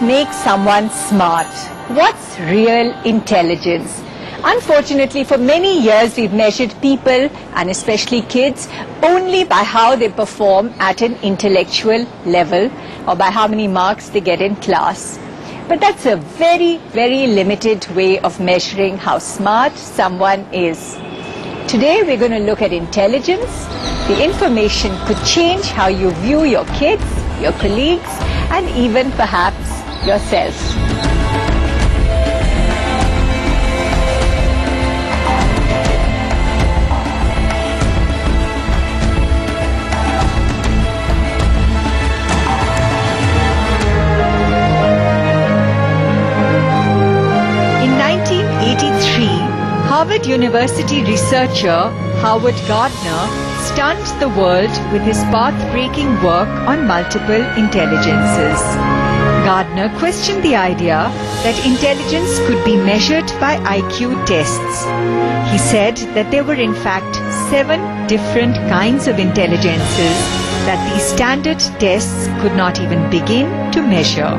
make someone smart? What's real intelligence? Unfortunately, for many years we've measured people, and especially kids, only by how they perform at an intellectual level or by how many marks they get in class. But that's a very, very limited way of measuring how smart someone is. Today we're going to look at intelligence. The information could change how you view your kids, your colleagues, and even perhaps yourself. In 1983, Harvard University researcher Howard Gardner stunned the world with his path-breaking work on multiple intelligences. Gardner questioned the idea that intelligence could be measured by IQ tests. He said that there were in fact 7 different kinds of intelligences that these standard tests could not even begin to measure.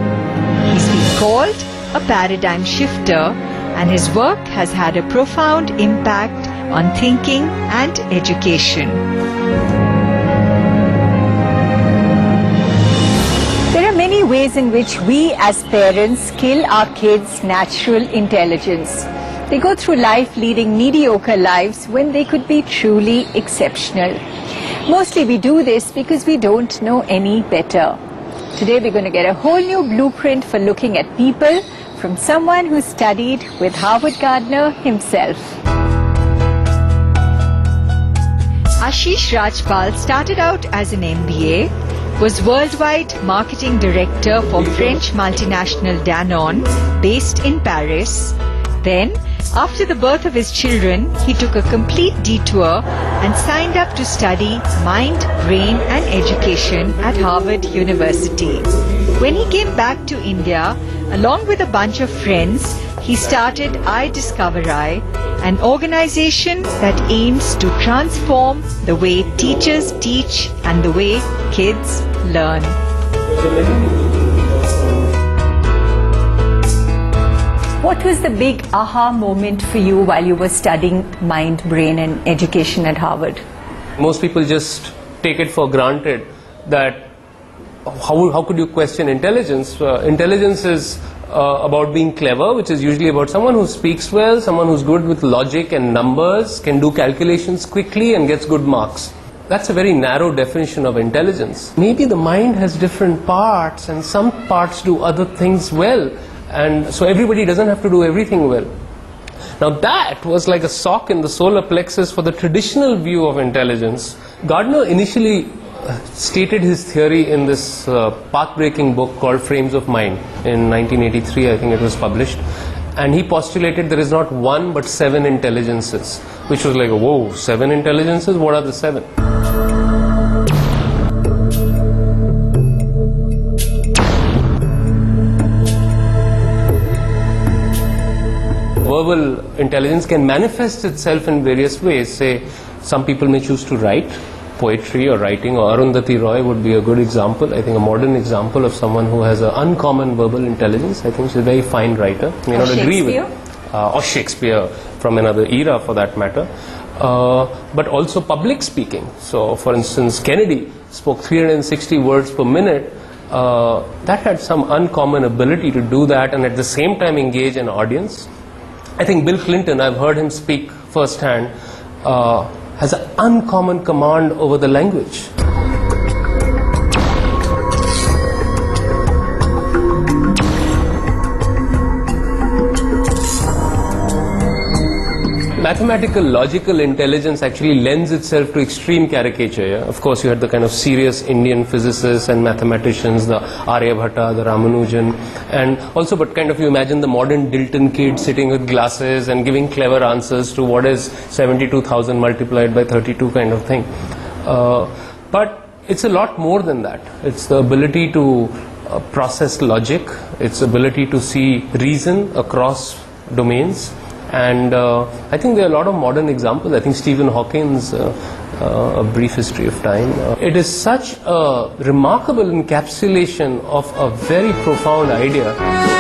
He's been called a paradigm shifter, and his work has had a profound impact on thinking and education. There are many ways in which we as parents kill our kids' natural intelligence. They go through life leading mediocre lives when they could be truly exceptional. Mostly we do this because we don't know any better. Today we're going to get a whole new blueprint for looking at people from someone who studied with Howard Gardner himself. Ashish Rajpal started out as an MBA, was worldwide marketing director for French multinational Danone based in Paris. Then, after the birth of his children, he took a complete detour and signed up to study mind, brain and education at Harvard University. When he came back to India, along with a bunch of friends, he started iDiscoverI, an organization that aims to transform the way teachers teach and the way kids learn. What was the big aha moment for you while you were studying mind, brain and education at Harvard? Most people just take it for granted that how could you question intelligence? Intelligence is about being clever, which is usually about someone who speaks well, someone who's good with logic and numbers, can do calculations quickly and gets good marks. That's a very narrow definition of intelligence. Maybe the mind has different parts and some parts do other things well, and so everybody doesn't have to do everything well. Now that was like a sock in the solar plexus for the traditional view of intelligence. Gardner initially stated his theory in this path-breaking book called Frames of Mind. In 1983, I think it was published. And he postulated there is not 1 but 7 intelligences, which was like, whoa, 7 intelligences? What are the 7? Verbal intelligence can manifest itself in various ways. Say, some people may choose to write poetry or writing, or Arundhati Roy would be a good example. I think a modern example of someone who has an uncommon verbal intelligence. I think she's a very fine writer. You not agree with, or Shakespeare from another era for that matter. But also public speaking. So, for instance, Kennedy spoke 360 words per minute. That had some uncommon ability to do that and at the same time engage an audience. I think Bill Clinton, I've heard him speak firsthand, has an uncommon command over the language. Mathematical logical intelligence actually lends itself to extreme caricature. Yeah? Of course, you had the kind of serious Indian physicists and mathematicians, the Aryabhatta, the Ramanujan, and also, but kind of you imagine the modern Dilton kid sitting with glasses and giving clever answers to what is 72,000 multiplied by 32 kind of thing. But it's a lot more than that. It's the ability to process logic, its ability to see reason across domains. And I think there are a lot of modern examples. I think Stephen Hawking's A Brief History of Time. It is such a remarkable encapsulation of a very profound idea.